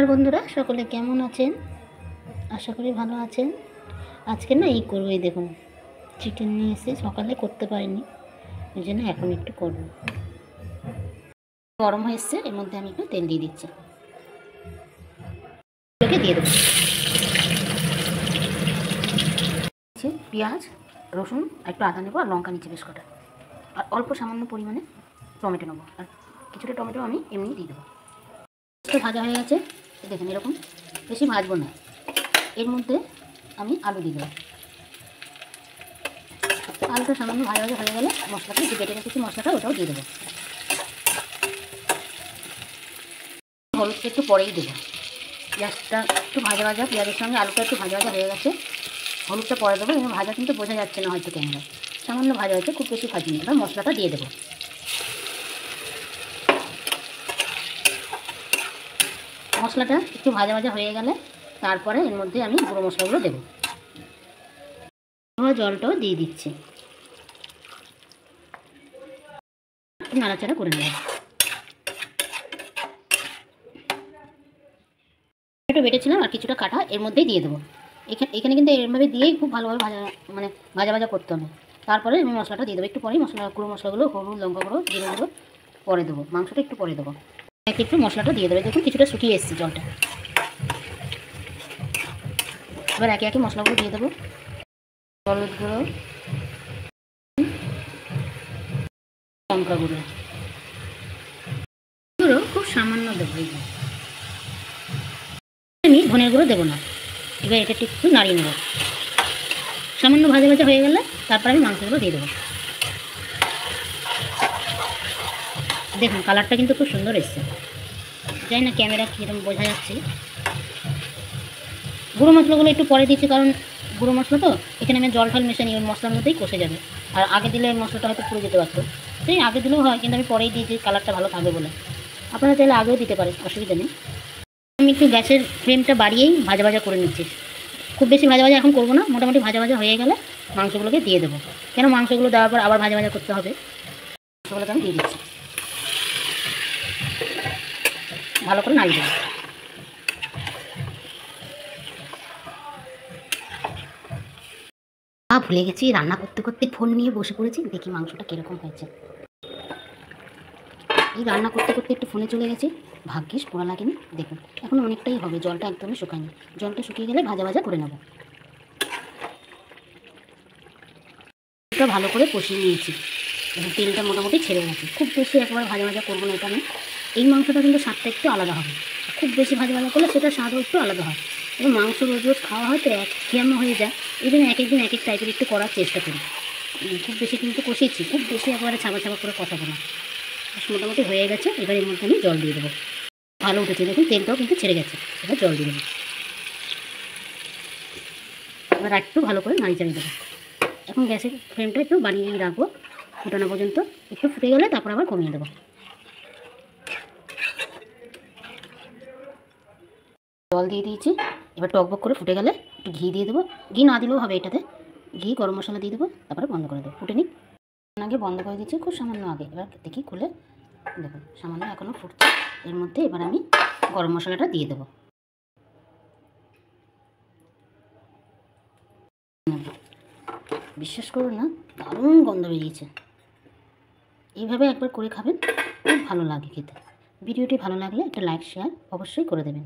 বন্ধুরা সকলে কেমন আছেন? আশা করি ভালো আছেন। আজকে না এই করবো, এই দেখুন চিকেন নিয়ে এসে সকালে করতে পারিনি, এই জন্য এখন একটু করব। গরম হয়ে এসছে, এর মধ্যে আমি একটু তেল দিয়ে দিচ্ছি, দিয়ে দেবো পেঁয়াজ, রসুন, একটু আদা নেবো, আর লঙ্কা নিচে বেশ কটা, আর অল্প সামান্য পরিমাণে টমেটো নেবো, আর কিছুটা টমেটো আমি এমনি দিয়ে দেবো। ভাজা হয়ে গেছে, দেখুন এরকম, বেশি ভাজবো না। এর মধ্যে আমি আলু দিয়ে দেবো। আলুটা সামান্য ভাজা ভাজা হয়ে গেলে মশলাটা, যে বেটে রেখেছি মশলাটা, ওটাও দিয়ে দেবো। হলুদটা একটু পরেই দেবো। পেঁয়াজটা একটু ভাজা ভাজা, পেঁয়াজের সঙ্গে আলুটা একটু ভাজা ভাজা হয়ে গেছে, হলুদটা পরে দেবো। এবং ভাজা কিন্তু বোঝা যাচ্ছে না হয়তো ক্যামেরায়, সামান্য ভাজা হয়েছে, খুব বেশি ভাজিনি। এবার মশলাটা দিয়ে দেবো। মশলাটা একটু ভাজা ভাজা হয়ে গেলে তারপরে এর মধ্যে আমি গুঁড়ো মশলাগুলো দেবো। জলটাও দিয়ে দিচ্ছি, একটু নাড়াচাড়া করে নেব। একটু বেটেছিলাম আর কিছুটা কাটা এর মধ্যেই দিয়ে দেবো। এখানে কিন্তু এরভাবে দিয়েই খুব ভালোভাবে ভাজা ভাজা করতে হবে। তারপরে আমি মশলাটা দিয়ে দেবো। একটু পরেই গুঁড়ো মশলাগুলো, হলুদ, লঙ্কা গুঁড়ো, জিরে গুঁড়ো পরে দেবো। মাংসটা একটু পরে দেবো। একটু মশলাটা দিয়ে দেবে। দেখুন কিছুটা শুকিয়ে এসেছে জলটা। এবার একে একে মশলাগুলো দিয়ে দেবো। হলুদ গুঁড়ো, লঙ্কা গুঁড়ো খুব সামান্য দেবো। আমি ধনের গুঁড়ো দেবো না। এবার এটা একটু নাড়িয়ে নেব। সামান্য ভাজা ভাজা হয়ে গেলে তারপর আমি মাংসগুলো দিয়ে দেবো। দেখুন কালারটা কিন্তু খুব সুন্দর এসছে। জানি না ক্যামেরা কীরকম বোঝা যাচ্ছে। গুঁড়ো মশলাগুলো একটু পরে দিচ্ছি, কারণ গুঁড়ো মশলা তো এখানে আমি জল ঠল মেশে নিই, ওই মশলার মধ্যেই কষে যাবে। আর আগে দিলে মশলাটা হয়তো পুড়ে যেতে পারতো, সেই আগে দিলেও হয়, কিন্তু আমি পরেই দিয়েছি কালারটা ভালো থাকবে বলে। আপনারা চাইলে আগেও দিতে পারেন, অসুবিধা নেই। আমি একটু গ্যাসের ফ্লেমটা বাড়িয়েই ভাজা ভাজা করে নিচ্ছি। খুব বেশি ভাজা ভাজা এখন করবো না, মোটামুটি ভাজা ভাজা হয়ে গেলে মাংসগুলোকে দিয়ে দেবো। কেন মাংসগুলো দেওয়ার পর আবার ভাজা ভাজা করতে হবে। মাংসগুলোকে আমি দিয়ে দিচ্ছি, ভালো করে নাড়িয়ে দেবো। ভুলে গেছি, রান্না করতে করতে ফোন নিয়ে বসে পড়েছি। দেখি মাংসটা কীরকম হয়েছে। এই রান্না করতে করতে একটু ফোনে চলে গেছি, ভাগ্যিস পোড়া লাগেনি। দেখুন এখন অনেকটাই হবে, জলটা একদমই শুকায়নি। জলটা শুকিয়ে গেলে ভাজা ভাজা করে নেব। এটা ভালো করে কষিয়ে নিয়েছি, এবং তেলটা মোটামুটি ছেড়ে গেছে। খুব বেশি একবার ভাজা ভাজা করবো না এটা আমি। এই মাংসটা কিন্তু স্বাদটা একটু আলাদা হবে। খুব বেশি ভাজা ভাজা করলে সেটা স্বাদও একটু আলাদা হয়। এবং মাংস রোজ রোজ খাওয়া হয়তো একঘেয়েমি হয়ে যায়, এই জন্য এক একদিন এক এক টাইপের একটু করার চেষ্টা করি। খুব বেশি কিন্তু কষিয়েছি, খুব বেশি একবারে ছাপা ছাপা করে কষাবো না। মোটামুটি হয়ে গেছে। এবার এর মধ্যে আমি জল দিয়ে দেবো। ভালো উঠেছে, দেখুন তেলটাও কিন্তু ছেড়ে গেছে। এবার জল দিয়ে দেবো। এবার একটু ভালো করে নাড়ি চাড়িয়ে দেবো। এখন গ্যাসের ফ্লেমটা একটু বাড়িয়ে রাখবো, ফুটানো পর্যন্ত। একটু ফুটে গেলে তারপর আবার কমিয়ে দেবো। জল দিয়ে দিয়েছি, এবার টকবক করে ফুটে গেলে একটু ঘি দিয়ে দেবো। ঘি না দিলেও হবে এটাতে, ঘি, গরম মশলা দিয়ে দেবো। তারপরে বন্ধ করে দেবো। ফুটে নিই, আগে বন্ধ করে দিচ্ছি খুব সামান্য আগে। এবার দেখি খুলে দেখুন সামান্য এখনও ফুটছে। এর মধ্যে এবার আমি গরম মশলাটা দিয়ে দেবো। বিশ্বাস করুন না, দারুণ গন্ধ বেরিয়েছে। এইভাবে একবার করে খাবেন, খুব ভালো লাগে খেতে। ভিডিওটি ভালো লাগলে একটা লাইক শেয়ার অবশ্যই করে দেবেন।